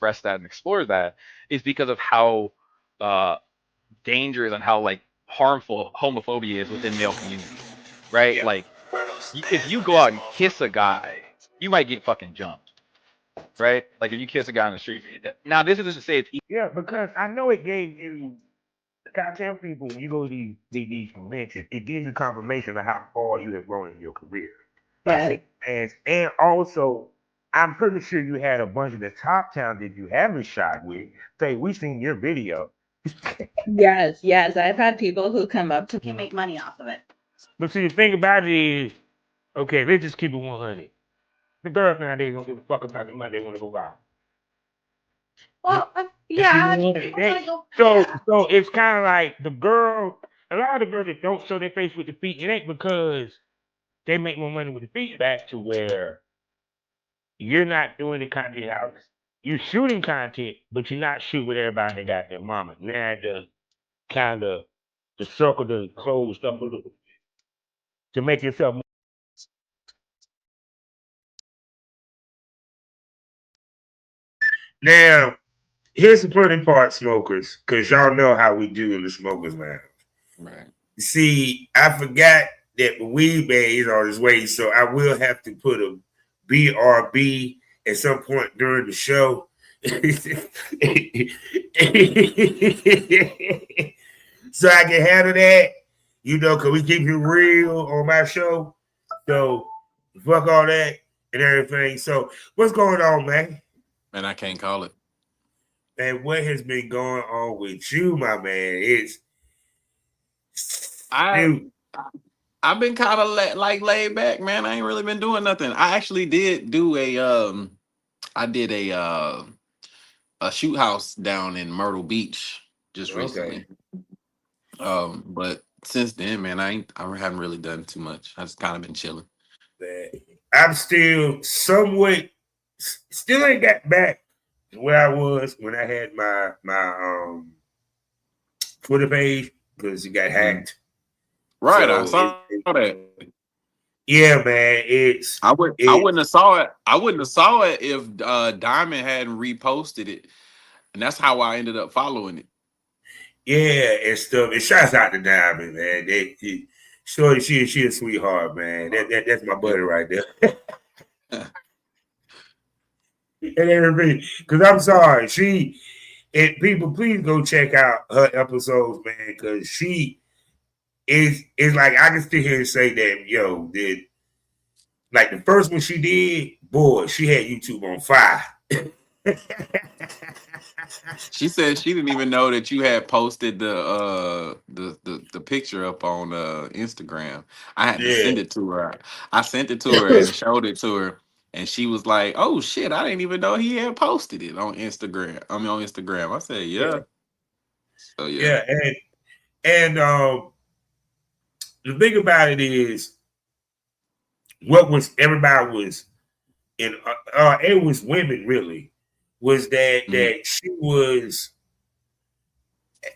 express that and explore that is because of how uh, dangerous and how like harmful homophobia is within male communities, right? Yeah. Like, if you go out and kiss a guy, you might get fucking jumped, right? Like if you kiss a guy on the street. Now, this isn't to say it's Yeah, because I know it gave you. I tell people when you go to these conventions, it gives you confirmation of how far you have grown in your career. Right. And also, I'm pretty sure you had a bunch of the top talent that you haven't shot with say, "We seen your video." Yes, yes. I've had people who come up to me and make money off of it. But see, the thing about it is, okay, let's just keep it 100. The girls nowadays don't give a fuck about the money they want to go out. Well, yeah. So it's kind of like the girl. A lot of the girls that don't show their face with the feet, it ain't because they make more money with the feet. Back to where you're not doing the content out. You're shooting content, but you're not shooting with everybody that got their mama. Now the kind of the circle to close up a little to make yourself. Now, here's the funny part, smokers, because y'all know how we do in the smokers lounge. Right. See, I forgot that the weed man is on his way, so I will have to put a BRB at some point during the show. So I can handle that, because we keep it real on my show. So fuck all that and everything. So what's going on, man? And I can't call it. And what has been going on with you, my man? It's I've been kind of like laid back, man. I ain't really been doing nothing. I actually did do I did a shoot house down in Myrtle Beach just recently. But since then, man, I haven't really done too much. I just kind of been chilling. I'm still still ain't got back to where I was when I had my Twitter page because it got hacked. Right, so I saw that. Yeah, man. I wouldn't have saw it. I wouldn't have saw it if Diamond hadn't reposted it, and that's how I ended up following it. Yeah, and stuff. And shouts out to Diamond, man. She a sweetheart, man. That's my buddy right there. And everything, because I'm sorry, and people, please go check out her episodes, man, because she is like I can sit here and say that, like the first one she did, boy, she had YouTube on fire. She said she didn't even know that you had posted the picture up on Instagram. I had to send it to her. I sent it to her and showed it to her, and she was like, "Oh shit, I didn't even know he had posted it on Instagram." I mean, on Instagram. I said, "Yeah." So yeah. Yeah, and the thing about it is, everybody was in, it was women really, was that she was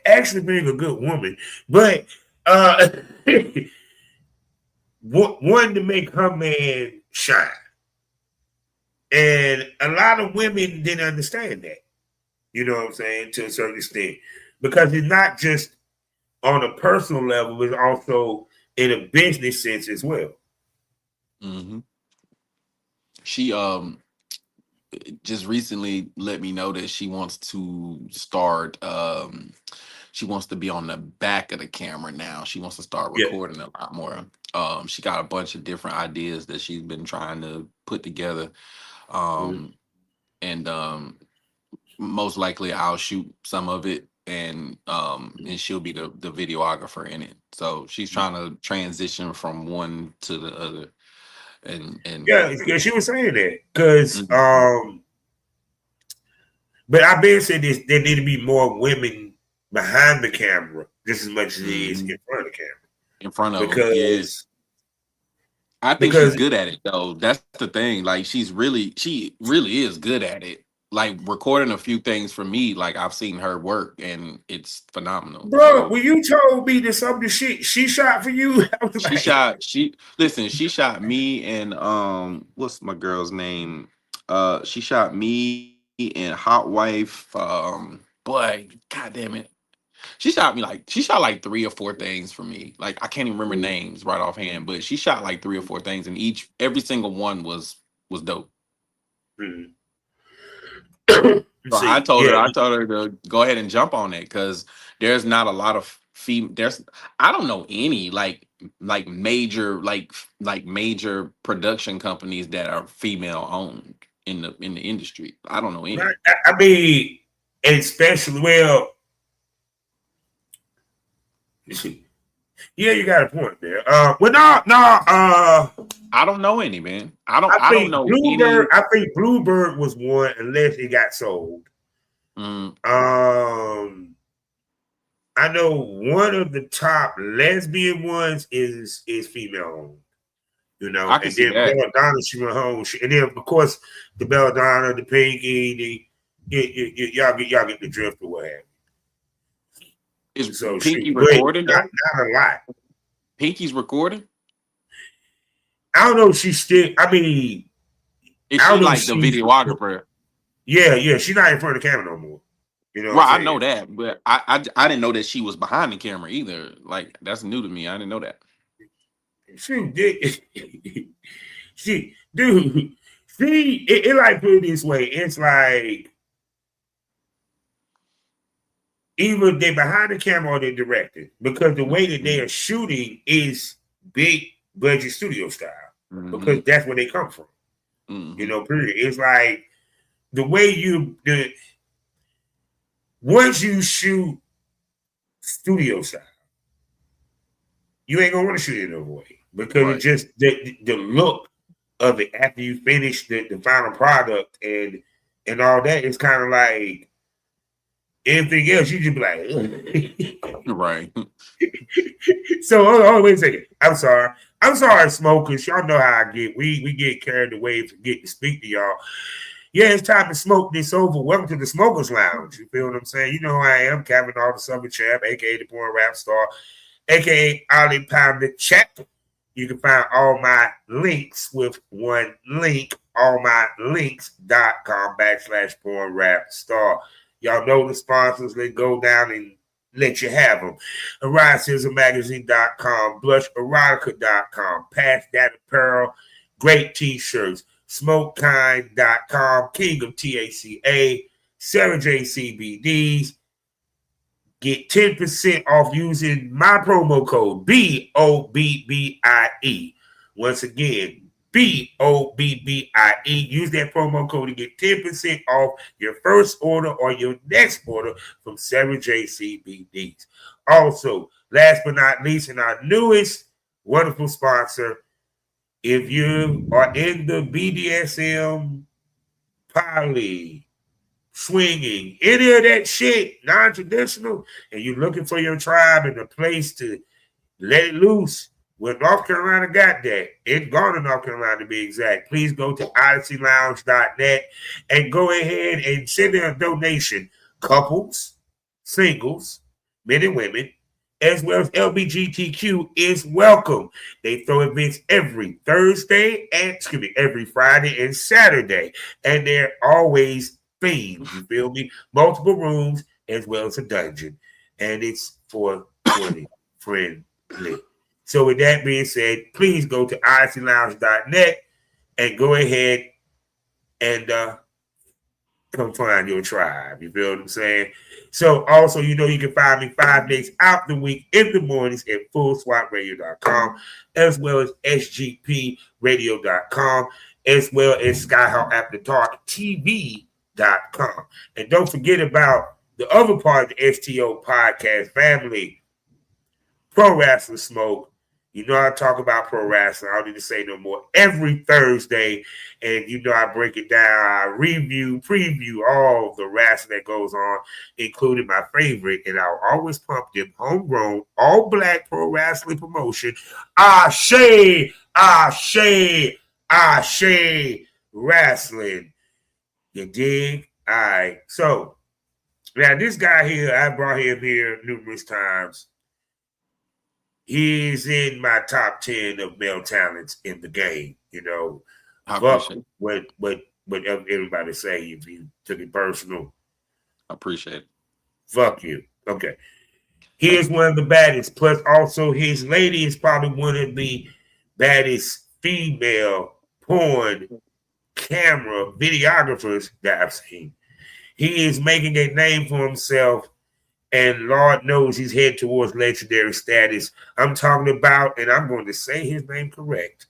actually being a good woman, but wanted to make her man shine. And a lot of women didn't understand that, you know what I'm saying, to a certain extent, because it's not just on a personal level, it's also in a business sense as well. Mm-hmm. She just recently let me know that she wants to start she wants to be on the back of the camera now. She wants to start recording a lot more. She got a bunch of different ideas that she's been trying to put together. And most likely I'll shoot some of it, and she'll be the videographer in it. So she's trying to transition from one to the other. And yeah, she was saying that because but I've been saying this, there need to be more women behind the camera just as much as it is in front of the camera. In front of because I think she's good at it though. That's the thing. Like she really is good at it. Like recording a few things for me, like I've seen her work and it's phenomenal. Bro, when you told me that some of the shit she shot for you, she shot me and what's my girl's name? She shot me and Hot Wife. Boy, god damn it. She shot like 3 or 4 things for me. Like I can't even remember names right offhand, but she shot like 3 or 4 things, and every single one was dope. Mhm. So I See, told her, yeah, I told her to go ahead and jump on it because there's not a lot of there's I don't know any like major major production companies that are female owned in the industry. I don't know any. right. I mean, especially yeah, you got a point there. Well, no. I don't know any, man. I I don't think know Bluebird. any. I think Bluebird was one, unless it got sold. Mm, I know one of the top lesbian ones is female owned. You know, I can and see then that. Belladonna, she went home, and then of course the Belladonna, the Pinky, y'all get the drift or what have Is you. So Pinky shoot, but recording though? not a lot. Pinky's recording? I don't know if she's still. I mean, Is I don't she know if like the she's. videographer? Yeah, she's not in front of the camera no more. You know what I'm Right, I saying? know that, but I didn't know that she was behind the camera either. Like that's new to me. I didn't know that. Shoot, she, dude, see, it like put it this way. It's like either they behind the camera or they directed because the way that they are shooting is big budget studio style Mm-hmm. because that's where they come from. You Mm-hmm. know, period. It's like the way once you shoot studio style, you ain't gonna want to shoot it no way because it Right. just the look of it after you finish the final product and all that is kind of like anything else. You just be like, Right. so hold on, wait a second. I'm sorry, smokers. Y'all know how I get. We get carried away and forget to speak to y'all. Yeah, it's time to smoke this over. Welcome to the Smokers Lounge. You feel what I'm saying? You know who I am, Kevin All the Summer Champ, aka the Porn Rap Star, aka Ollie Pounder Chat. You can find all my links with one link, allmylinks.com/porn rap star. Y'all know the sponsors. Let's go down and let you have them. EroticismMagazine.com, BlushErotica.com, Pass That Apparel, great t-shirts, SmokeKind.com, King of TACA, Sarah J CBDs. Get 10% off using my promo code BOBBIE. Once again, BOBBIE. Use that promo code to get 10% off your first order or your next order from Sarah J CBDs. Also, last but not least, and our newest wonderful sponsor, if you are in the BDSM poly, swinging, any of that shit, non-traditional, and you're looking for your tribe and a place to let it loose, well, North Carolina got that. In Garner, North Carolina, to be exact. Please go to odysseylounge.net and go ahead and send in a donation. Couples, singles, men and women, as well as LBGTQ is welcome. They throw events every every Friday and Saturday, and they're always themed. You feel me? Multiple rooms as well as a dungeon, and it's for 20 friendly. So with that being said, please go to odysseylounge.net and go ahead and come find your tribe. You feel what I'm saying? So also, you know, you can find me 5 days out the week in the mornings at fullswatradio.com, as well as sgpradio.com, as well as Skyhawk After Dark TV.com. And don't forget about the other part of the STO podcast family, Pro Wrestling Smoke. You know I talk about pro wrestling. I don't need to say no more. Every Thursday, and you know I break it down. I review, preview all the wrestling that goes on, including my favorite, and I'll always pump them homegrown, all black pro wrestling promotion. Ashe, Ashe, Ashe Wrestling. You dig? All right. So now this guy here, I brought him here numerous times. He's in my top 10 of male talents in the game. You know, I fuck appreciate it. what what everybody say. If you took it personal, I appreciate it. fuck you. Okay. He is one of the baddest. Plus, also his lady is probably one of the baddest female porn camera videographers that I've seen. He is making a name for himself, and Lord knows he's headed towards legendary status. I'm talking about, and I'm going to say his name correct,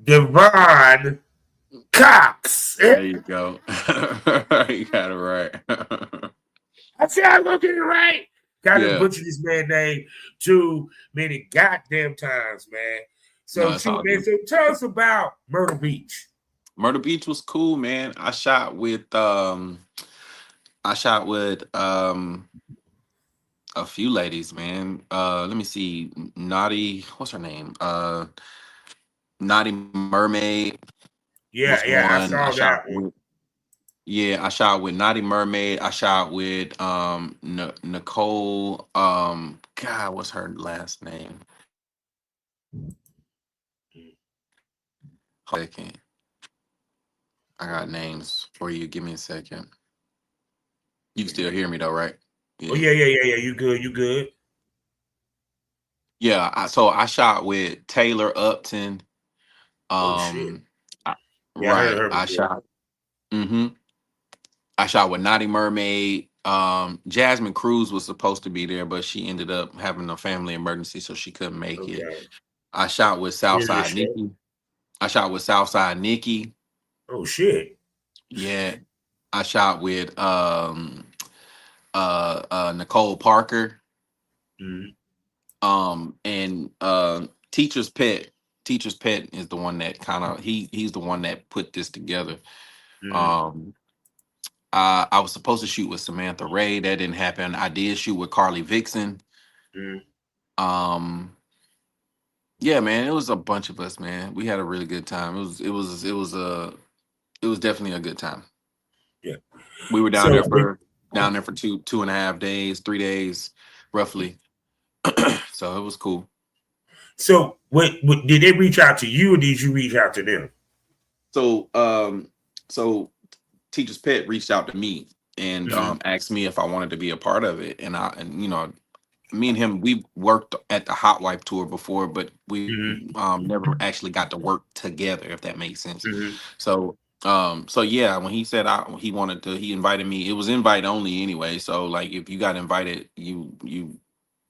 Devon Kockz. There you go. You got it right. I said I'm gonna get it right. Gotta Yeah. butcher this man's name too many goddamn times, man. So, No, it's all man, good. so tell us about Myrtle Beach. Myrtle Beach was cool, man. I shot with a few ladies, man. Let me see. Naughty, what's her name? Naughty Mermaid Yeah, was yeah, I one. I saw shot that one. with I shot with Naughty Mermaid. I shot with Nicole. God, what's her last name? Second. I got names for you. Give me a second. You can still hear me though, right? Oh Yeah. yeah. You good? You good? Yeah. So I shot with Taylor Upton. Oh shit. I- Yeah, I heard right. her I before. shot. Mm-hmm. I shot with Naughty Mermaid. Jasmine Cruz was supposed to be there, but she ended up having a family emergency, so she couldn't make it. Okay. I shot with Here's the Southside show. Nikki. I shot with Southside Nikki. Oh shit. Yeah. I shot with Nicole Parker. Mm-hmm. And Teacher's Pet. Teacher's Pet is the one that kind of he's the one that put this together. Mm-hmm. Um I was supposed to shoot with Samantha Ray. That didn't happen. I did shoot with Carly Vixen. Um yeah, man, it was a bunch of us, man. We had a really good time. It was definitely a good time. Yeah. We were So, down there for 2.5 days, 3 days, roughly. So it was cool. so what did they reach out to you, or did you reach out to them? So Teacher's Pet reached out to me and Mhm. asked me if I wanted to be a part of it, and me and him, we worked at the Hot Wife tour before, but we Mhm. never actually got to work together, if that makes sense. Mhm. So yeah, when he said he invited me. It was invite only anyway. So like, if you got invited, you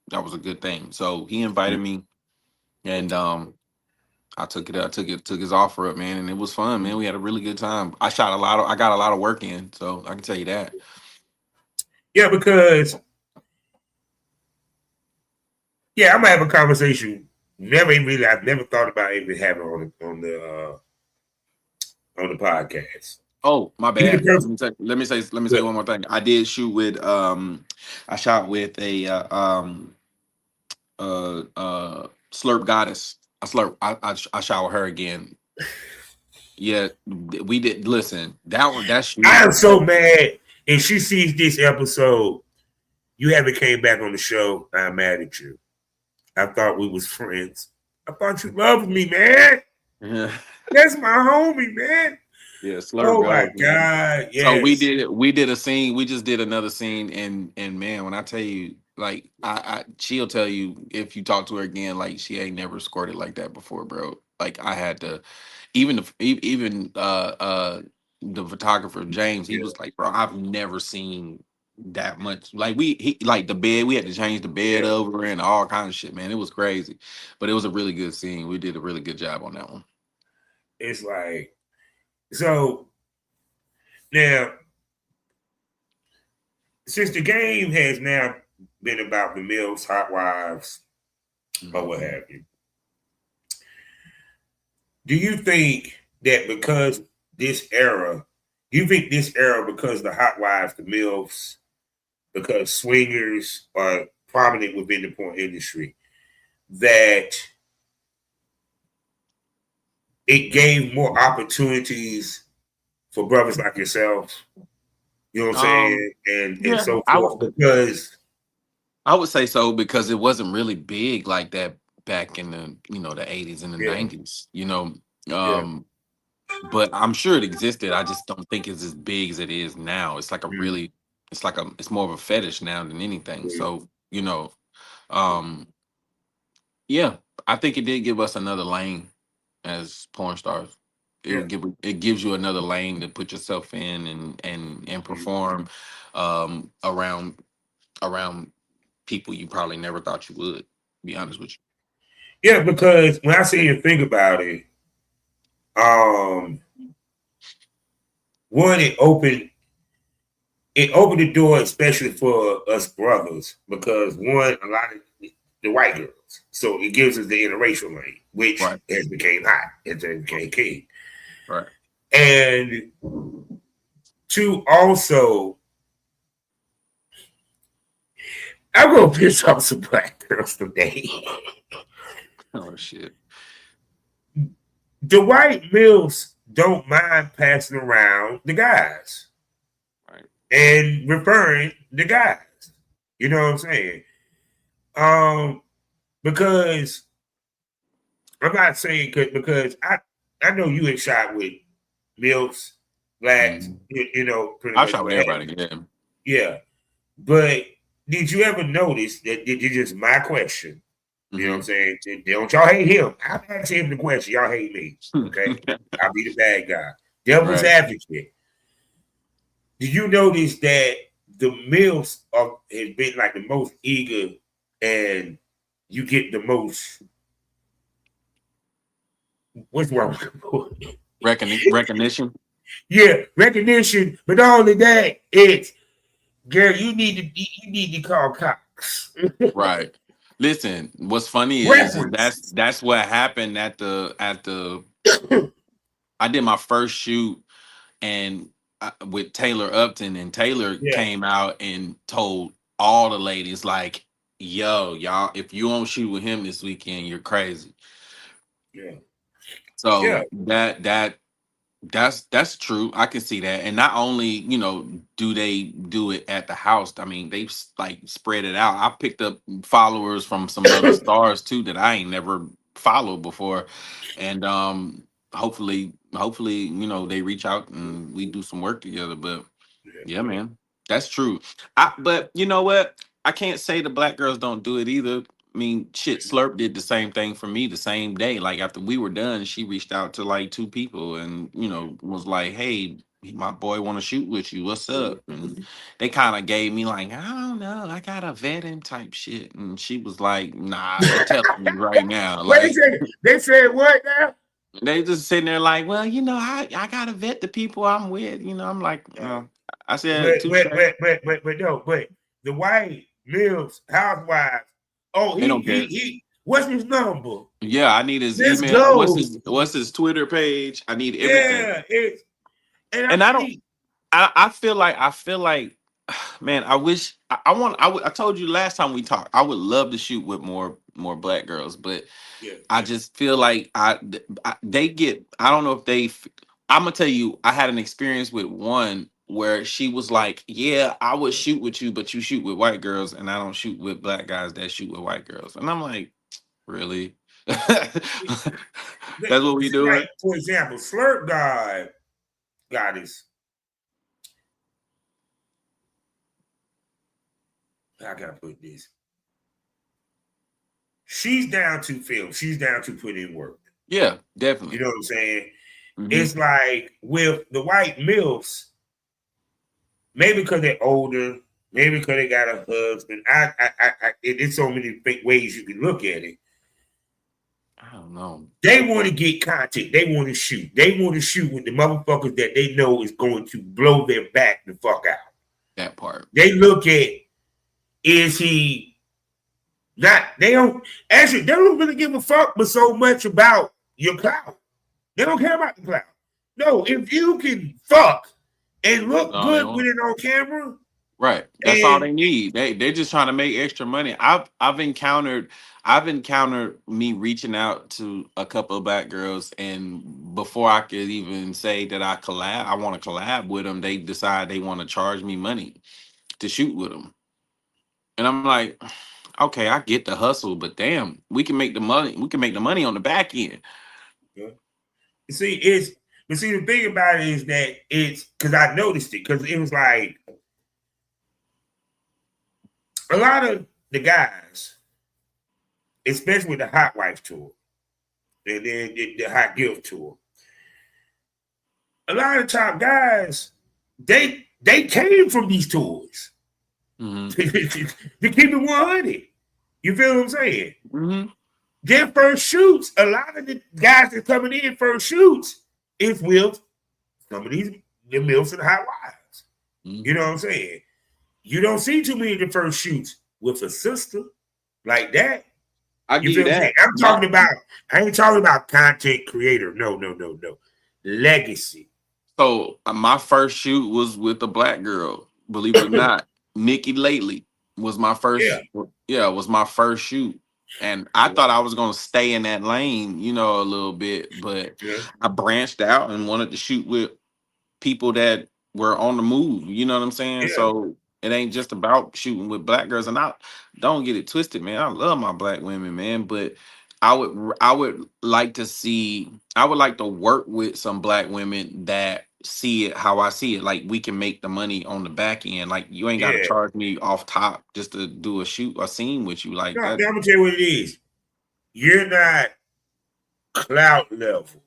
that was a good thing. So he invited me, and I took it. Took his offer up, man, and it was fun, man. We had a really good time. I got a lot of work in, so I can tell you that. Yeah, because I'm gonna have a conversation. I've never thought about even having on the podcast. Oh, my Be the bad. person. Let me say one more thing. I did shoot with I shot with a Slurp Goddess. I shot with her again. Yeah, we did. Listen, that shoot I am was so so. mad. If she sees this episode, you haven't came back on the show. I'm mad at you. I thought we was friends. I thought you loved me, man. Yeah, That's my homie, man. yeah, Slurp Oh my goes, man. God. So Yes. we did a scene. We just did another scene, and man, when I tell you, like, she'll tell you if you talk to her again, like, she ain't never squirted like that before, bro. Like, I had to, even the photographer James, he Yeah. was like, bro, I've never seen that much. Like, like the bed, we had to change the bed Yeah. over and all kinds of shit, man. It was crazy, but it was a really good scene. We did a really good job on that one. It's like, so now, since the game has now been about the MILFs, hot wives, or what have you, do you think that because this era, because the hot wives, the MILFs, because swingers are prominent within the porn industry, that it gave more opportunities for brothers like yourself, you know what I'm Um, saying, and yeah, so forth, because I would say so because it wasn't really big like that back in the the 80s and the Yeah, 90s. yeah. But I'm sure it existed. I just don't think it's as big as it is now. Mm, It's more of a fetish now than anything. yeah, So um, yeah, I think it did give us another lane as porn stars. yeah. It gives you another lane to put yourself in and Mm. perform around people you probably never thought you would. Be honest with Yeah, because when I say and think about it, um, one it opened the door, especially for us brothers, because one, a lot of the white girls. So it gives us the interracial lane, you. which Right, has became hot, as it became king. right. And two, also, I'm gonna piss off some black girls today. Oh shit. The white males don't mind passing around the guys Right. and referring the guys. You know what I'm saying? Um, because I'm not saying because I know you had shot with milfs, blacks, Mhm. pretty I much shot with what have everybody. Yeah. you. Yeah, but did you ever notice that? Did you just my question? You know what I'm Hmm. saying? Don't y'all hate him? I'm asking him the question. Y'all hate me. Okay, I'll be the bad guy. Devil's Right. advocate. Did you notice that the milfs has been like the most eager, and you get the most? What's wrong? Recognition. Yeah, recognition, but not only that, it's girl, you need to call Kockz. Right. Listen, what's funny is Reference. that's what happened at the I did my first shoot and with Taylor Upton, and Taylor Yeah, came out and told all the ladies like, "Yo, y'all, if you don't shoot with him this weekend, you're crazy." yeah, yeah, So that's true. I can see that. And not only, do they do it at the house, I mean, they've like spread it out. I picked up followers from some other stars too that I ain't never followed before. And hopefully, they reach out and we do some work together. But yeah, yeah, man. That's true. But you know what? I can't say the black girls don't do it either. I mean, shit, Slurp did the same thing for me the same day. Like after we were done, she reached out to like two people and was like, "Hey, my boy want to shoot with you. What's up?" And they kind of gave me like, "I don't know, I got a vetting type shit." And she was like, "Nah, they telling me right now, What they like." say? They said what now? They just sitting there like, well, I gotta vet the people I'm with. I'm like, Uh, I but said, touche. but but but but but no, but the white milfs housewives. Oh, They he don't he care. he. What's his number? Yeah, I need his Let's email. go. What's his Twitter page? I need everything. Yeah, and I And I don't. think I feel like, man. I wish I want. I told you last time we talked. I would love to shoot with more black girls, but yeah, I yeah, just feel like they get. I don't know if they. I'm gonna tell you. I had an experience with one where she was like, "Yeah, I would shoot with you, but you shoot with white girls, and I don't shoot with black guys that shoot with white girls." And I'm like, really? That's what we like doing? for example, Slurp God is how can I put this? She's down to film. She's down to put in work. Yeah, You definitely. know what I'm saying? Hmm. It's like with the white milfs, maybe because they're older, maybe because they got a husband. It's so many ways you can look at it. I don't know They want to get content. They want to shoot. They want to shoot with the motherfuckers that they know is going to blow their back the fuck out. that part. They look at, is he not? They don't actually. They don't really give a fuck, but so much about your clout. They don't care about the clout. No, if you can fuck and That's look all they good with want. it on camera, Right. That's all and they need. They're just trying to make extra money. I've encountered me reaching out to a couple of black girls, and before I could even say that I want to collab with them, they decide they want to charge me money to shoot with them. And I'm like, Okay, I get the hustle, but damn, we can make the money. We can make the money on the back end. Yeah. See, but see, the thing about it is that it's because I noticed it because it was like a lot of the guys, especially with the Hot Wife tour and then the Hot Gift tour, a lot of top guys, they came from these tours. Mm-hmm. To keep it 100. You feel what I'm saying? Mm-hmm. Their first shoots, a lot of the guys that coming in first shoots is with some of the MILFs and Hot Wives. Mm-hmm. You know what I'm saying? You don't see too many of the first shoots with a sister like that. I You get feel what I'm saying? I'm talking about, I ain't talking about content creator. No. Legacy. So my first shoot was with a black girl. Believe it or not, Nikki Lately was my first. Yeah, was my first shoot, and I thought I was gonna stay in that lane, you know, a little bit, but I branched out and wanted to shoot with people that were on the move. You know what I'm saying? Yeah. So it ain't just about shooting with black girls. And I don't get it twisted, man. I love my black women, man, but I would like to see. I would like to work with some black women that see it how I see it. Like we can make the money on the back end. Like you ain't got to charge me off top just to do a scene with you. Like that. I'm gonna tell you what it is. You're not clout level.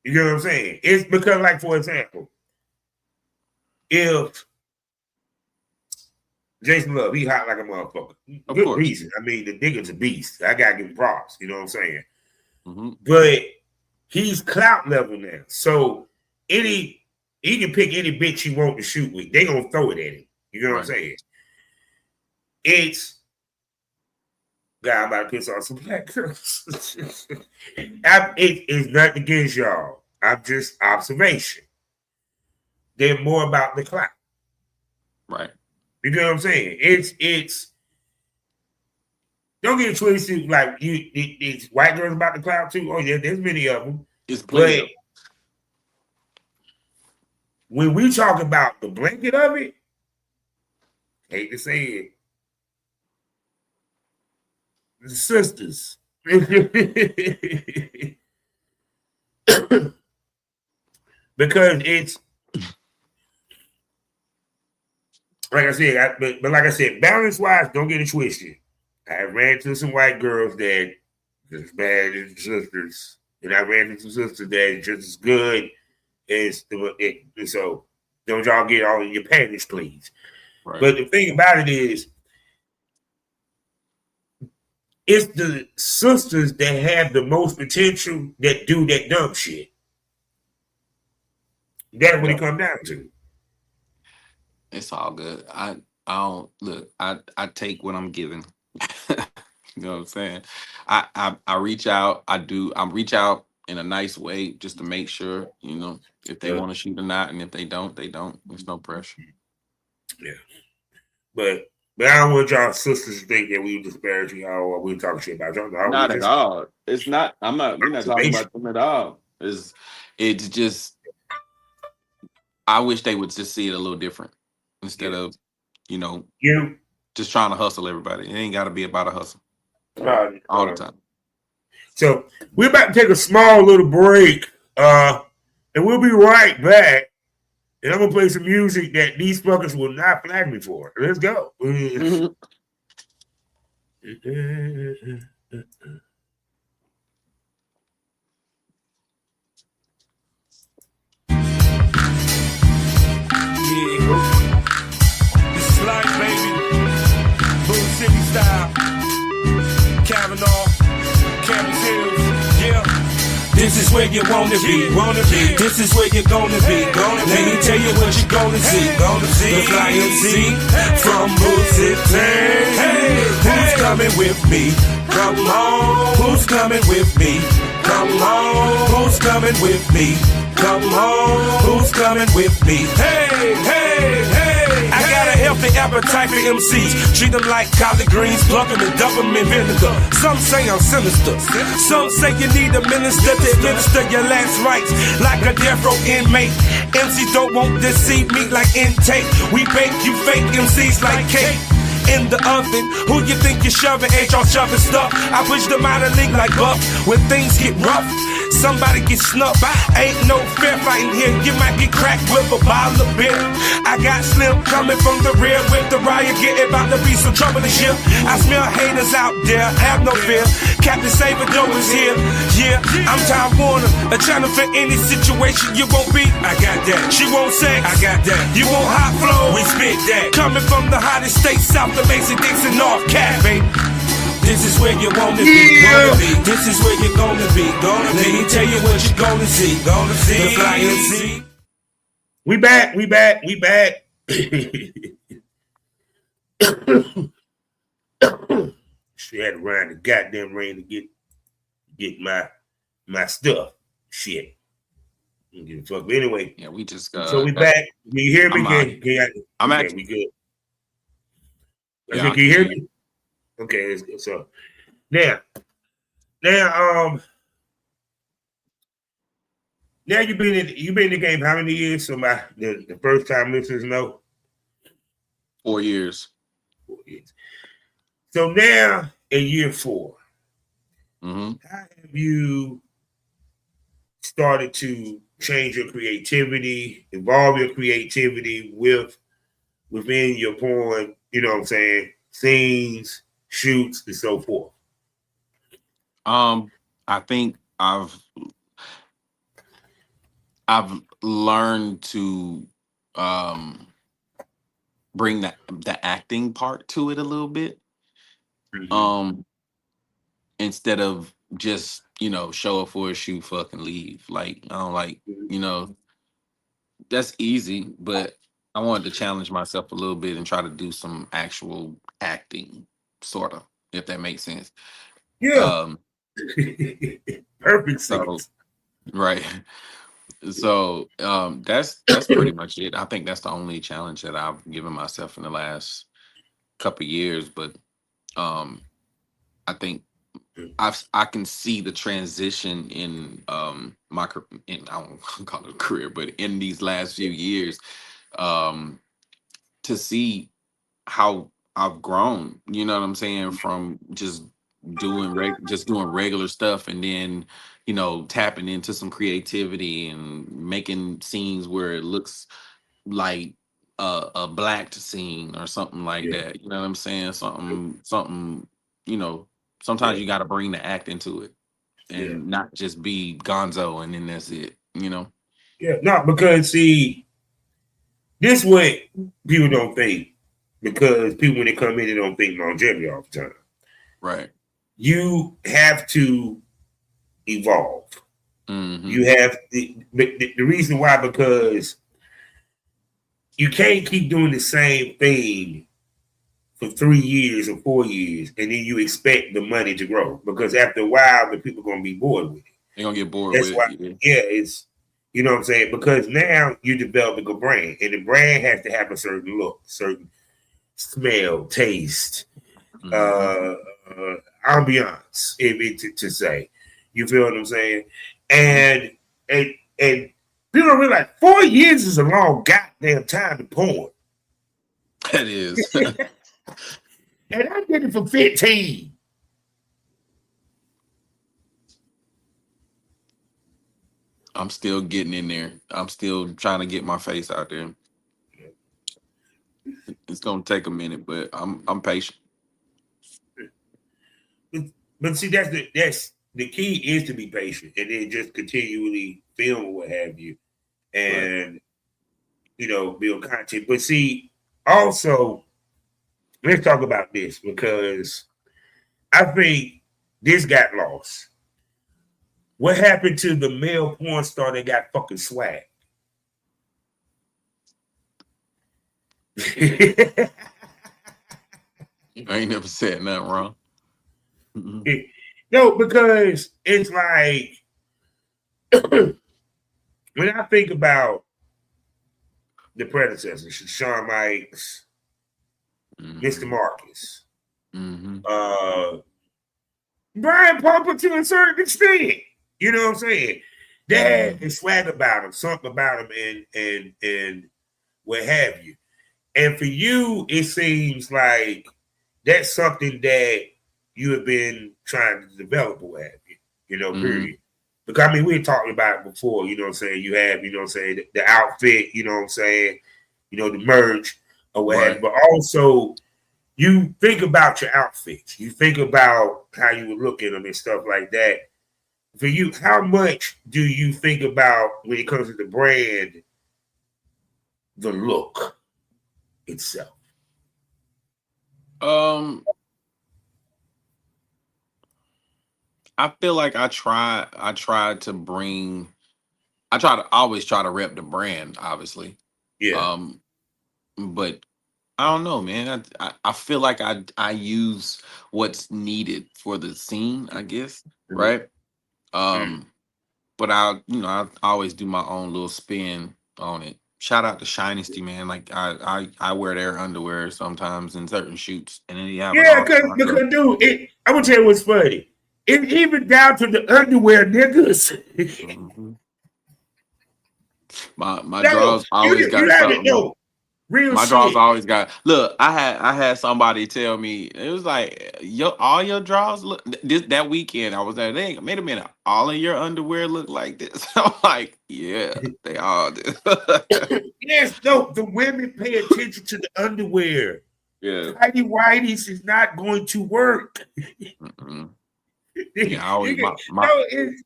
You know what I'm saying? It's because, like, for example, if Jason Love, he hot like a motherfucker. Good reason. I mean, the nigga's a beast. I gotta give him props. You know what I'm saying? Mm-hmm. But he's clout level now. So he can pick any bitch he want to shoot with. They gonna throw it at him. You know what I'm saying? God, I'm about to piss off some black girls. It's nothing against y'all. I'm just observation. They're more about the clout. Right. You know what I'm saying? It's don't get it twisted. Like it's white girls about the clout too. Oh yeah, there's many of them. It's plenty. But when we talk about the blanket of it, hate to say it, the sisters. Because it's like I said, but like I said, balance wise, don't get it twisted. I ran into some white girls that just bad as sisters, and I ran into some sisters that just as good as so. Don't y'all get all in your panties, please. Right. But the thing about it is, it's the sisters that have the most potential that do that dumb shit. That's what it comes down to. It's all good. I don't look. I take what I'm given. You know what I'm saying? I reach out. I reach out in a nice way just to make sure, you know, if they want to shoot or not, and if they don't, they don't. There's no pressure. Yeah, but I don't want y'all sisters to think that we disparage y'all or we talking shit about y'all. Not at all. It's not. We're not talking about them at all. It's just. I wish they would just see it a little different instead of, you know, just trying to hustle everybody. It ain't got to be about a hustle all the time. So we're about to take a small little break, and we'll be right back. And I'm gonna play some music that these fuckers will not flag me for. Let's go. Mm-hmm. This is life, baby. Boom City style. Kavanaugh, Campbell Hills, yeah. This is where you wanna be. This is where you're gonna be. Let me tell you what you're gonna see. The Fly MC from Boom City. Hey, who's coming with me? Come on, who's coming with me? Come on, who's coming with me? Come on, who's coming with me? Hey, hey, hey. I got a healthy appetite for MCs. Treat them like collard greens, plug them and dump them in vinegar. Some say I'm sinister. Some say you need a minister to administer your last rites like a death row inmate. MCs don't want to see meat like intake. We bake you fake MCs like cake. in the oven. Who you think you're shoving? Ain't y'all shoving stuff? I push them out of league like Buff. When things get rough, somebody get snuffed. Ain't no fair fighting here. You might get cracked with a bottle of beer. I got Slim coming from the rear with the riot. Getting about to be some trouble this year. I smell haters out there. Have no fear. Captain Saber Joe is here. Yeah, I'm Time Warner. A channel for any situation you won't be. I got that. She won't sex. I got that. You won't hot flow. We spit that. Coming from the hottest state, South of Mason, Dixon, North Cat, baby. This is where you wanna be, wanna be. This is where you're gonna be, gonna be. Let me tell you what you're gonna see, gonna see. The fly MC. We back. She had to run the goddamn rain to get my stuff. Shit. Don't give a fuck. But anyway. Yeah, we just so we back. Can you hear me? I'm actually we good. Yeah, can you hear me? Okay, so now you've been in the game how many years? So the first time listeners know. 4 years. 4 years. So now in year 4, Mm-hmm. how have you started to change your creativity, evolve your creativity within your porn, you know what I'm saying, scenes, shoots, and so forth? I think I've learned to bring the acting part to it a little bit. Mm-hmm. Instead of just, show up for a shoot, fucking leave. Like, I don't like, that's easy, but I wanted to challenge myself a little bit and try to do some actual acting, sort of, if that makes sense. Yeah. Perfect so, sense. Right. So that's pretty much it. I think that's the only challenge that I've given myself in the last couple of years. But I think I can see the transition in my I don't call it a career, but in these last few years, to see how I've grown. You know what I'm saying? From just doing regular stuff, and then tapping into some creativity and making scenes where it looks like a blacked scene or something like that. You know what I'm saying? Something. Sometimes you got to bring the act into it and not just be gonzo and then that's it. Yeah, no, because see, this way people don't think, because people when they come in, they don't think longevity all the time. Right. You have to evolve. Mm-hmm. You have the reason why, because you can't keep doing the same thing for 3 years or 4 years, and then you expect the money to grow, because after a while, the people are going to be bored with it. They're going to get bored That's with why, it. it's, you know what I'm saying? Because now you're developing a brand, and the brand has to have a certain look, certain smell, taste, ambiance, to say. You feel what I'm saying? And people don't realize 4 years is a long goddamn time to porn. That is. And I did it for 15. I'm still getting in there. I'm still trying to get my face out there. It's gonna take a minute, but I'm patient. But see, that's the key is to be patient, and then just continually film or what have you, and build content. But see, also, let's talk about this, because I think this got lost. What happened to the male porn star that got fucking swag? I ain't never said nothing wrong. No, because it's like when I think about the predecessors, Shawn Mikes, Mr. Marcus, Brian Pumper to a certain extent. You know what I'm saying? They had swag about him, something about him, and what have you. And for you, it seems like that's something that you have been trying to develop or have you, period. Because I mean, we were talking about it before, you know what I'm saying? You have, you know what I'm saying, the outfit, you know what I'm saying, the merch or what have you. But also you think about your outfits. You think about how you would look in them and stuff like that. For you, how much do you think about when it comes to the brand, the look itself? I feel like I try to always try to rep the brand, obviously. Yeah. But I don't know, man. I feel like I use what's needed for the scene, I guess, right? But I always do my own little spin on it. Shout out to Shinesty, man. Like I wear their underwear sometimes in certain shoots, and then you have an Yeah, all-star because stuff. dude, I'm gonna tell you what's funny. It's even down to the underwear, niggas. Mhm. My No, drawers always you got have it. something. No, real My drawers shit. always got. Look, I had somebody tell me it was like all your drawers look that weekend. I was there. They made a minute. All of your underwear look like this. I'm like, yeah, they all do. Yes, no, the women pay attention to the underwear. Yeah. Tidy whities is not going to work. Mm-mm. You Yeah. I always get- my no, it's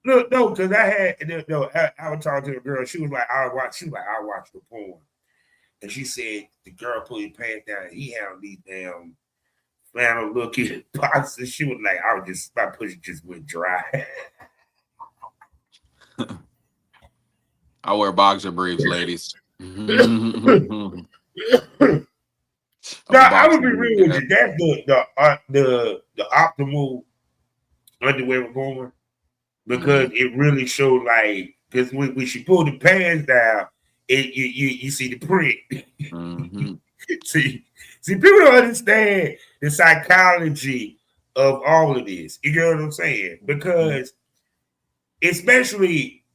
look, no, because I was talking to a girl. She was like, I watch the porn. And she said the girl put his pants down. And he had these damn flannel looking boxes. She was like, my pussy just went dry. I wear boxer briefs, ladies. No, I'm a I would boxer be brief real with guy. you. That's the optimal underwear we're going because it really showed like because when she pulled the pants down, you see the print. Mm-hmm. see, people don't understand the psychology of all of this. You get what I'm saying? Because especially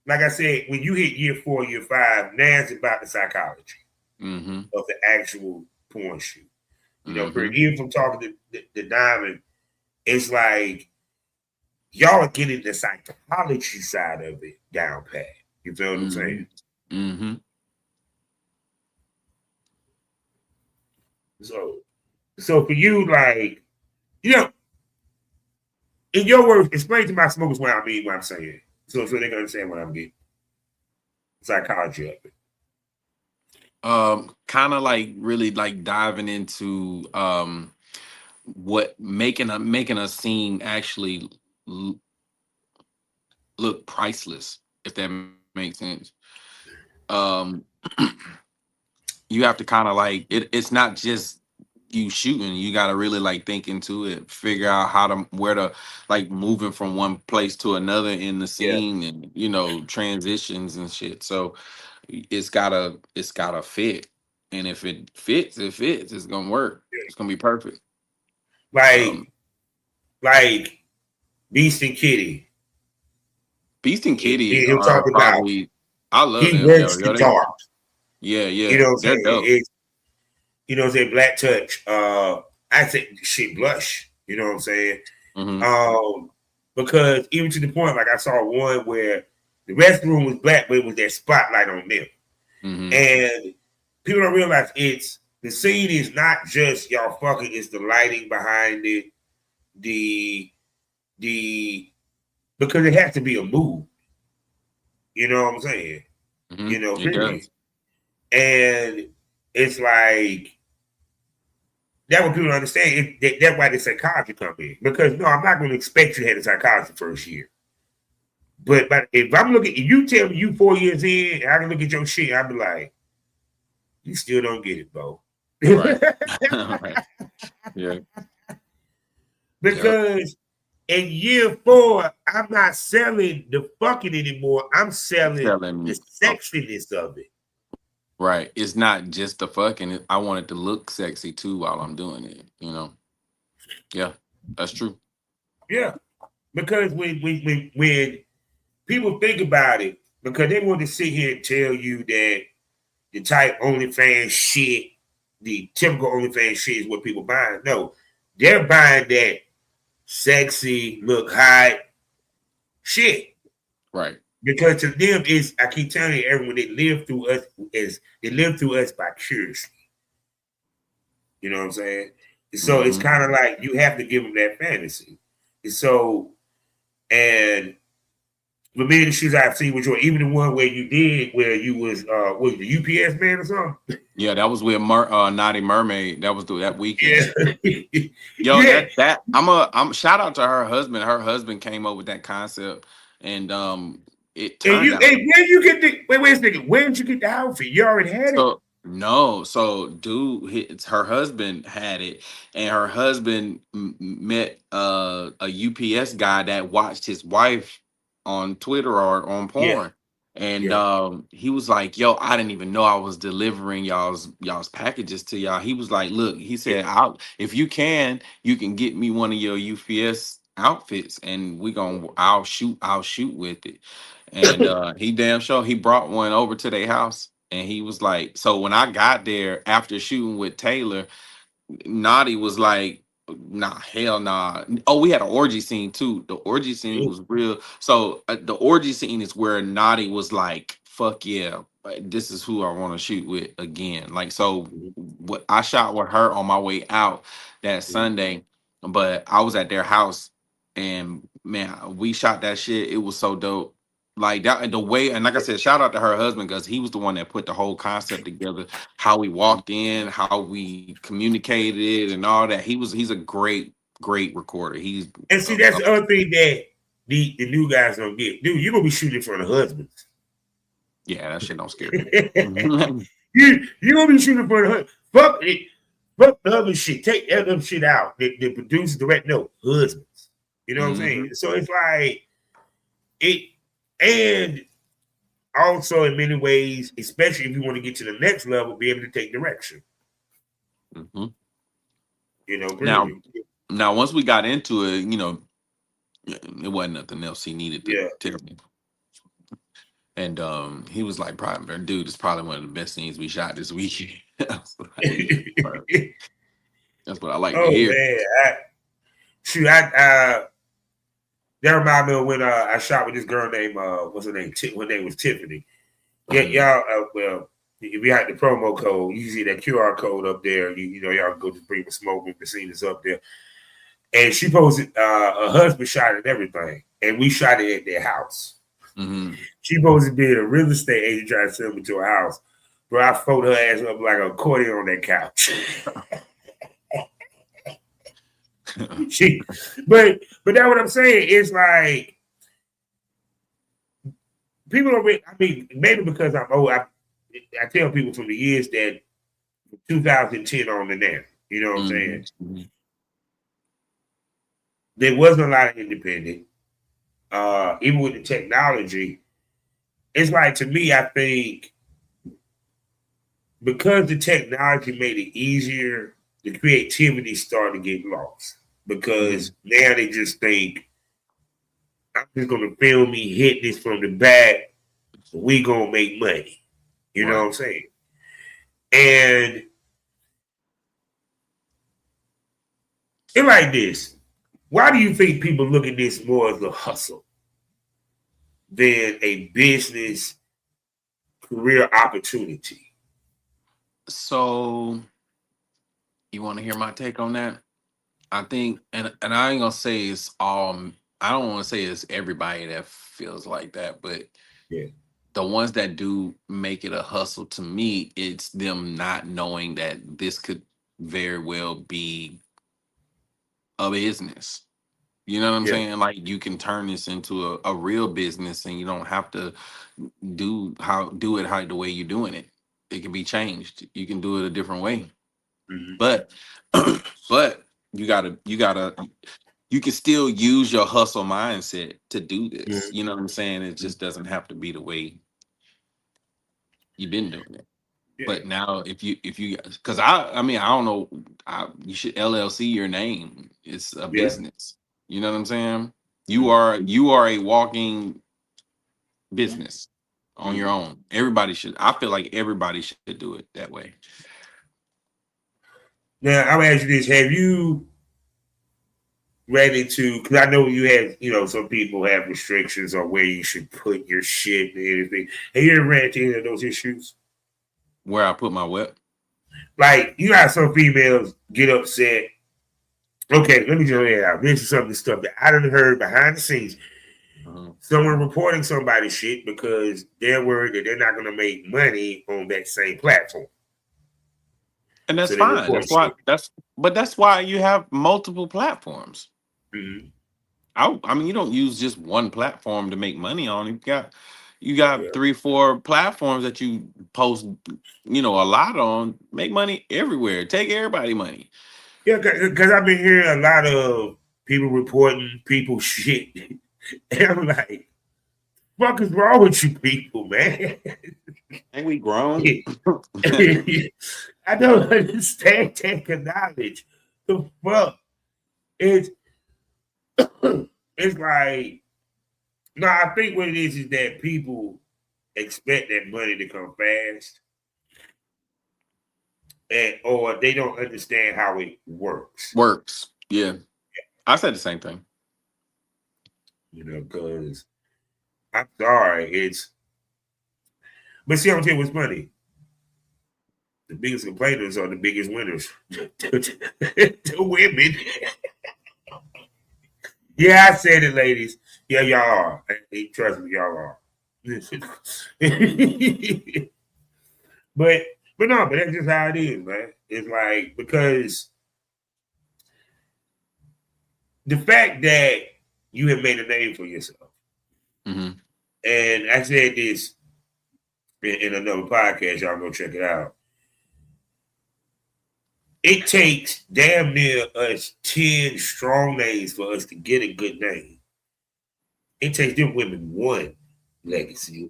like I said, when you hit year 4, year 5, now it's about the psychology of the actual porn shoot. Even from talking to the Diamond, it's like y'all are getting the psychology side of it down pat. You feel what I'm saying? Mm-hmm. So for you, like, in your words, explain to my smokers what I mean, what I'm saying. So they can understand what I'm getting. Psychology of it. Kind of like really like diving into what making a scene actually look priceless, if that makes sense. Um, you have to kind of like it's not just you shooting. You got to really like think into it, figure out where to like moving from one place to another in the scene, and transitions and shit. So it's gotta fit, and if it fits, it fits. It's gonna work. It's gonna be perfect. Like Beast and Kitty. Beast and Kitty He'll are talk about probably. I love he them. works Yo, guitar. yeah, You know what I'm they're saying? dope. It's, Black Touch. I say shit blush. You know what I'm saying? Because even to the point, like I saw one where the restroom was black, but it was that spotlight on them. And people don't realize the scene is not just y'all fucking, it's the lighting behind it, because it has to be a mood. You know what I'm saying? It does. And it's like that what people understand. That's why the psychology come in. Because no, I'm not going to expect you to have a psychology first year. But if I'm looking, if you tell me you 4 years in, and I can look at your shit, I'll be like, you still don't get it, bro. Right. Right. Yeah. Because in year 4, I'm not selling the fucking anymore. I'm selling the sexiness of it. Right. It's not just the fucking. I want it to look sexy too while I'm doing it. Yeah, that's true. Yeah, because when people think about it, because they want to sit here and tell you that the type OnlyFans shit, the typical OnlyFans shit is what people buying. No, they're buying that sexy, look hot shit. Right. Because to them is, I keep telling you, everyone, they live through us vicariously. You know what I'm saying? So it's kind of like you have to give them that fantasy. And so, and the many shoes I've seen with you, even the one where you was the UPS man or something. Yeah, that was with Naughty Mermaid. That was that weekend. Yeah. Yo, Yeah. I'm shout out to her husband. Her husband came up with that concept, and it And turned out. where you get the wait a second, where did you get the outfit? You already had it? No, so dude, her husband had it, and her husband met a UPS guy that watched his wife on Twitter or on porn, and he was like, "Yo, I didn't even know I was delivering y'all's packages to y'all." He was like, "Look," he said, if you can get me one of your UPS outfits, and I'll shoot with it." And he damn sure he brought one over to their house. And he was like, so when I got there after shooting with Taylor, Naughty was like, nah, hell nah. Oh, we had an orgy scene too. The orgy scene was real. So the orgy scene is where Naughty was like, fuck yeah, this is who I want to shoot with again. Like, so what I shot with her on my way out that Sunday, but I was at their house, and man, we shot that shit. It was so dope. Like that, the way, and like I said, shout out to her husband because he was the one that put the whole concept together. How we walked in, how we communicated, and all that. He's a great recorder. And see, that's the other thing that the new guys don't get. Dude, you're gonna be shooting for the husbands. Yeah, that shit don't scare me. You're gonna be shooting for the husband. Fuck it. Fuck the other shit. Take that other shit out. The producer, direct, no, husbands. You know what I'm saying? So it's like it. And also, in many ways, especially if you want to get to the next level, be able to take direction. You know, now once we got into it, you know, it wasn't nothing else he needed to tell me. And he was like, "Probably, dude, it's probably one of the best scenes we shot this weekend." That's what I like to hear. Man, that reminds me of when I shot with this girl named what's her name? Her name was Tiffany. Yeah, y'all. Well, if you had the promo code, you see that QR code up there. You know, y'all go to bring the smoke with the scene is up there. And she posted her husband shot and everything, and we shot it at their house. She posted being a real estate agent trying to sell me to a house, bro. I folded her ass up like an accordion on that couch. But that's what I'm saying. It's like people don't. I mean, maybe because I'm old. I tell people from the years that 2010 on to now. You know what I'm saying? There wasn't a lot of independent. Even with the technology, it's like, to me, I think because the technology made it easier, the creativity started to get lost. Because now they just think, I'm just gonna film me hit this from the back, we gonna make money. You know what I'm saying? And it's like this. Why do you think people look at this more as a hustle than a business career opportunity? So you want to hear my take on that? I think, and I ain't gonna say it's all. I don't want to say it's everybody that feels like that, but the ones that do make it a hustle, to me, it's them not knowing that this could very well be a business. You know what I'm saying? Like, you can turn this into a real business, and you don't have to do it the way you're doing it. It can be changed. You can do it a different way. But you can still use your hustle mindset to do this. You know what I'm saying? It just doesn't have to be the way you've been doing it. But now if you because I mean, I don't know, you should LLC your name. It's a business. You know what I'm saying? You are a walking business. on your own. Everybody should. I feel like everybody should do it that way. Now, I'm gonna ask you this: have you ran into? Because I know you have, some people have restrictions on where you should put your shit and everything. Have you ever ran into any of those issues? Where I put my whip? Like, you got some females get upset. Okay, let me just lay it out. This is some of the stuff that I done heard behind the scenes. Someone reporting somebody's shit because they're worried that they're not going to make money on that same platform. And that's fine. That's why you have multiple platforms. Mm-hmm. I mean, you don't use just one platform to make money on. You got 3-4 platforms that you post, a lot on. Make money everywhere. Take everybody money. Yeah, because I've been hearing a lot of people reporting people shit. And I'm like, what is wrong with you people, man? Ain't we grown? I don't understand taking knowledge. The fuck? It's like, no, I think what it is that people expect that money to come fast. Or they don't understand how it works. Yeah. I said the same thing. Because I'm sorry, but see, I'm gonna tell you what's funny. The biggest complainers are the biggest winners. The women. Yeah, I said it, ladies. Yeah, y'all are. Trust me, y'all are. But that's just how it is, man. It's like, because the fact that you have made a name for yourself, and I said this in another podcast, y'all go check it out. It takes damn near us 10 strong names for us to get a good name. It takes them women one legacy.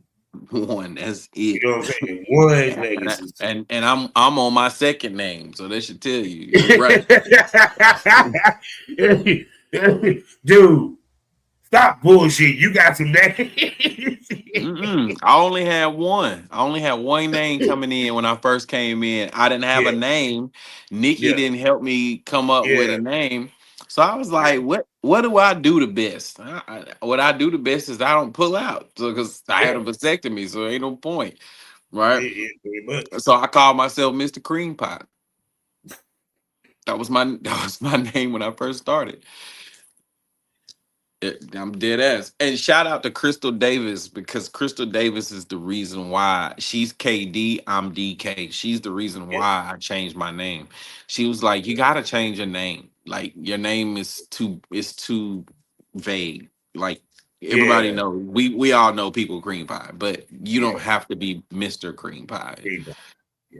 One, that's it. You know what I'm saying? One legacy. And I'm on my second name, so they should tell you. You're right. Dude, stop bullshit. You got some names. I only had one. I only had one name coming in when I first came in. I didn't have a name. Nikki didn't help me come up with a name. So I was like, what do I do the best? What I do the best is I don't pull out. So because I had a vasectomy, so ain't no point. Right? So I called myself Mr. Cream Pie. That was my name when I first started. I'm dead ass. And shout out to Crystal Davis, because Crystal Davis is the reason why. She's KD, I'm DK. She's the reason why I changed my name. She was like, you gotta change your name. Like, your name is too vague. Like, everybody knows. We all know people cream pie, but you don't have to be Mr. Cream Pie.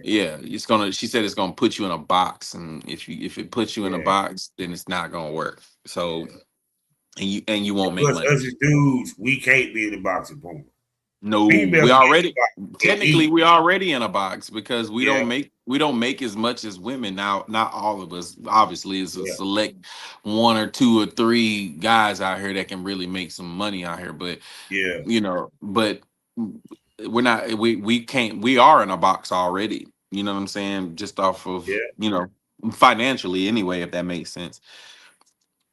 Yeah, she said it's gonna put you in a box, and if it puts you in a box, then it's not gonna work. So and you won't make money. Us as dudes, we can't be in the box of porn. No, we already in a box, because we don't make as much as women now. Not all of us, obviously. It's a select 1 or 2 or 3 guys out here that can really make some money out here. But but we're not. We can't. We are in a box already. You know what I'm saying? Just off of financially anyway, if that makes sense.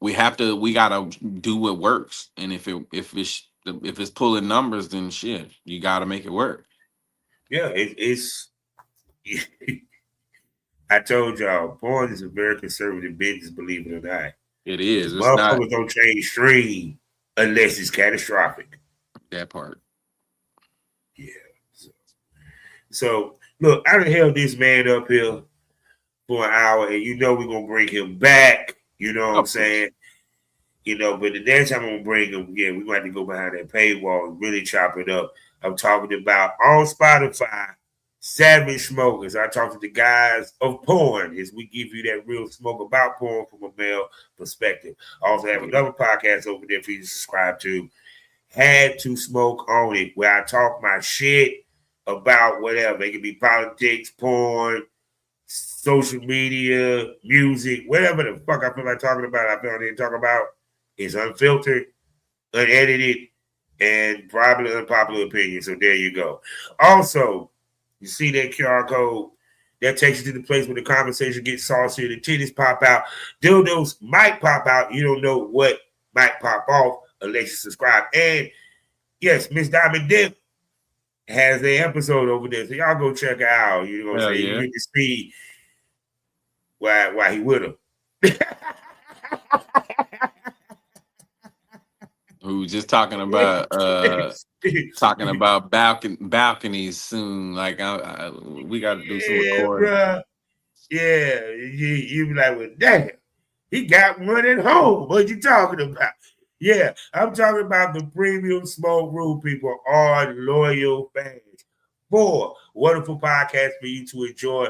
We gotta do what works, and if it's pulling numbers, then shit, you gotta make it work. Yeah, it's. I told y'all, porn is a very conservative business, believe it or not. It is. Motherfuckers don't change stream unless it's catastrophic. That part. Yeah. So look, I done held this man up here for an hour, and we're gonna bring him back. You know what I'm saying? But the next time I'm gonna bring him, we're gonna have to go behind that paywall and really chop it up. I'm talking about on Spotify, Savage Smokers. I talk to the guys of porn as we give you that real smoke about porn from a male perspective. I also have another podcast over there for you to subscribe to. Had to Smoke on It, where I talk my shit about whatever. It can be politics, porn, social media, music, whatever the fuck I feel like talking about. I feel like I didn't talk about. It's unfiltered, unedited, and probably unpopular opinion. So there you go. Also, you see that QR code that takes you to the place where the conversation gets saucy, the titties pop out, dildos might pop out. You don't know what might pop off unless you subscribe. And yes, Miss Diamond Dip has an episode over there, so y'all go check her out. You know what I'm saying? Yeah. You can see why he with her. We were just talking about balconies soon. Like we got to do some recording. Bruh. Yeah, you be like, well, damn, he got one at home. What you talking about? Yeah, I'm talking about the Premium Smoke Room, people, are loyal fans. 4 wonderful podcasts for you to enjoy,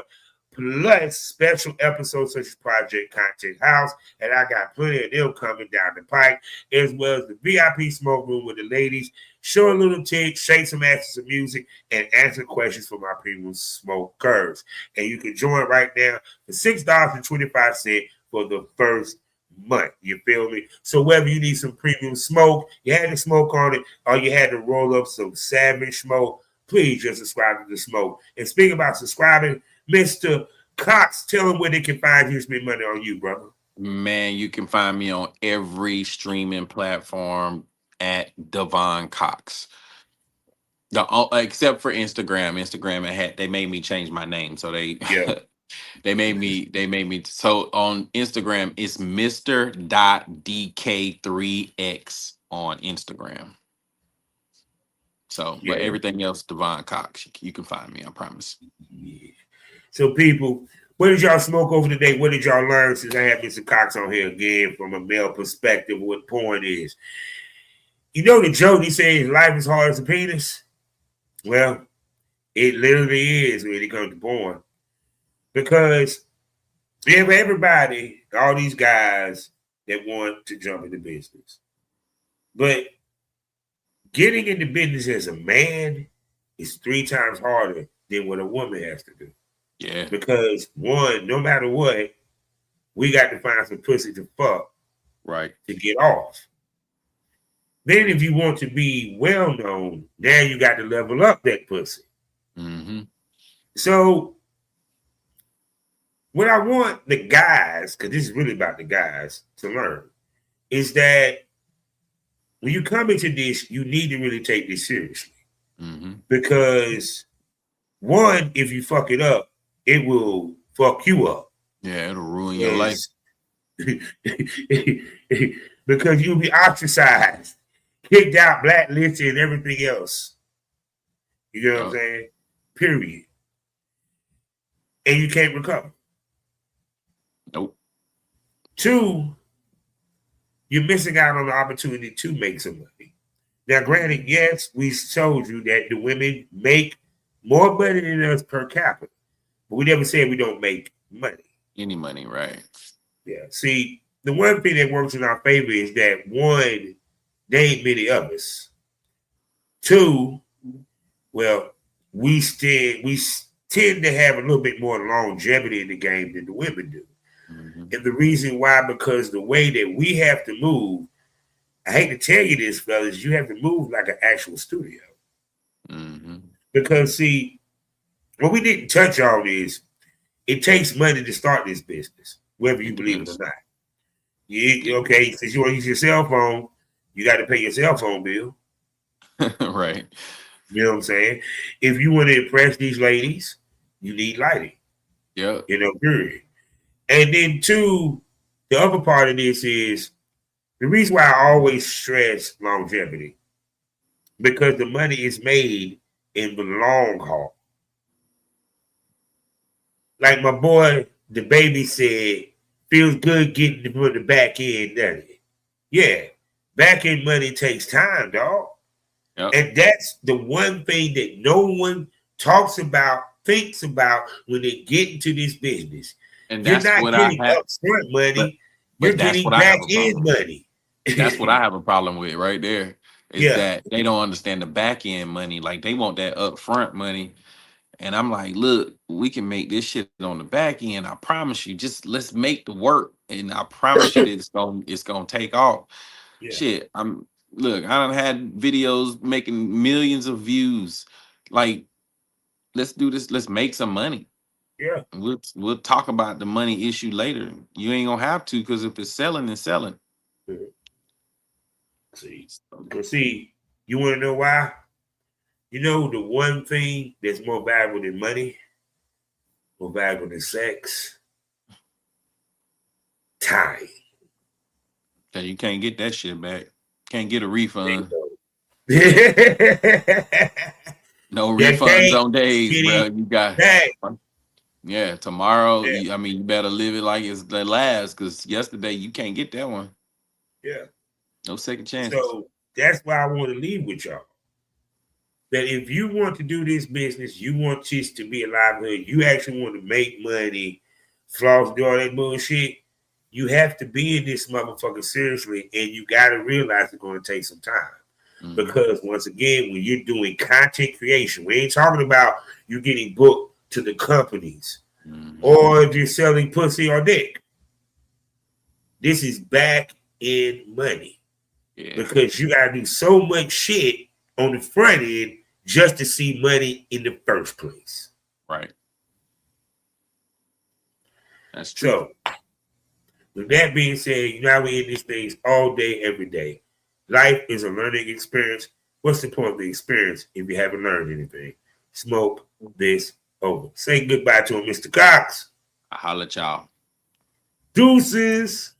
plus special episodes such as Project Content House, and I got plenty of them coming down the pike, as well as the VIP Smoke Room with the ladies, show a little tick, shake some asses of music, and answer questions for my premium smokers. And you can join right now for $6.25 for the first month. You feel me? So whether you need some premium smoke, you had to smoke on it, or you had to roll up some savage smoke, please just subscribe to the smoke. And speaking about subscribing, Mr. Kockz, tell them where they can find you to spend money on you, brother. Man, you can find me on every streaming platform at Devon Kockz. Except for Instagram. Instagram they made me change my name, so they they made me. So on Instagram, it's Mr.DK3X on Instagram. So, but everything else, Devon Kockz, you can find me. I promise. Yeah. So, people, what did y'all smoke over today? What did y'all learn since I have Mr. Kockz on here again from a male perspective? What porn is? You know the joke? He says life is hard as a penis. Well, it literally is when it comes to porn, because we have everybody, all these guys that want to jump into business, but getting into business as a man is 3 times harder than what a woman has to do. Yeah. Because one, no matter what, we got to find some pussy to fuck, right, to get off. Then if you want to be well known, now you got to level up that pussy. Mm-hmm. So what I want the guys, because this is really about the guys, to learn is that when you come into this, you need to really take this seriously. Mm-hmm. Because one, if you fuck it up, it will fuck you up. Yeah, it'll ruin your life. Because you'll be ostracized, kicked out, blacklisted, and everything else. You know what I'm saying? Period. And you can't recover. Nope. 2, you're missing out on the opportunity to make some money. Now, granted, yes, we told you that the women make more money than us per capita, but we never said we don't make money. Any money, right? Yeah. See, the one thing that works in our favor is that 1, there ain't many of us. 2, well, we tend to have a little bit more longevity in the game than the women do. Mm-hmm. And the reason why, because the way that we have to move, I hate to tell you this, fellas, you have to move like an actual studio. Mm-hmm. Because, see, what we didn't touch on is it takes money to start this business, whether you believe it or not. Okay, since you want to use your cell phone, you got to pay your cell phone bill. Right. You know what I'm saying? If you want to impress these ladies, you need lighting. Yeah. You know, period. And then 2, the other part of this is the reason why I always stress longevity, because the money is made in the long haul. Like my boy, the baby said, feels good getting to put the back end, doesn't it? Yeah. Back end money takes time, dog. Yep. And that's the one thing that no one talks about, thinks about when they get into this business. And you're that's not what getting I have, upfront money. but You're getting back end money. That's what I have a problem with right there. Is Yeah. that they don't understand the back end money. Like they want that upfront money. And I'm like, look, we can make this shit on the back end. I promise you. Just let's make the work. And I promise you that it's gonna take off. Yeah. Shit. Look, I done had videos making millions of views. Like, let's do this. Let's make some money. Yeah. We'll talk about the money issue later. You ain't gonna have to, because if it's selling, it's selling. See, you want to know why? You know, the one thing that's more valuable than money, more valuable than sex, time. Yeah, you can't get that shit back. Can't get a refund. No refunds on days, bro. You got tomorrow. Yeah. I mean, you better live it like it's the last, because yesterday you can't get that one. Yeah. No second chance. So that's why I want to leave with y'all. That if you want to do this business, you want this to be a livelihood, you actually want to make money, floss, do all that bullshit, you have to be in this motherfucker seriously, and you got to realize it's going to take some time. Mm-hmm. Because once again, when you're doing content creation, we ain't talking about you getting booked to the companies or if you're selling pussy or dick. This is back in money. Yeah. Because you got to do so much shit on the front end just to see money in the first place. Right. That's true. So, with that being said, now we in these things all day, every day. Life is a learning experience. What's the point of the experience if you haven't learned anything? Smoke this over. Say goodbye to him, Mr. Kockz. I holla at y'all. Deuces.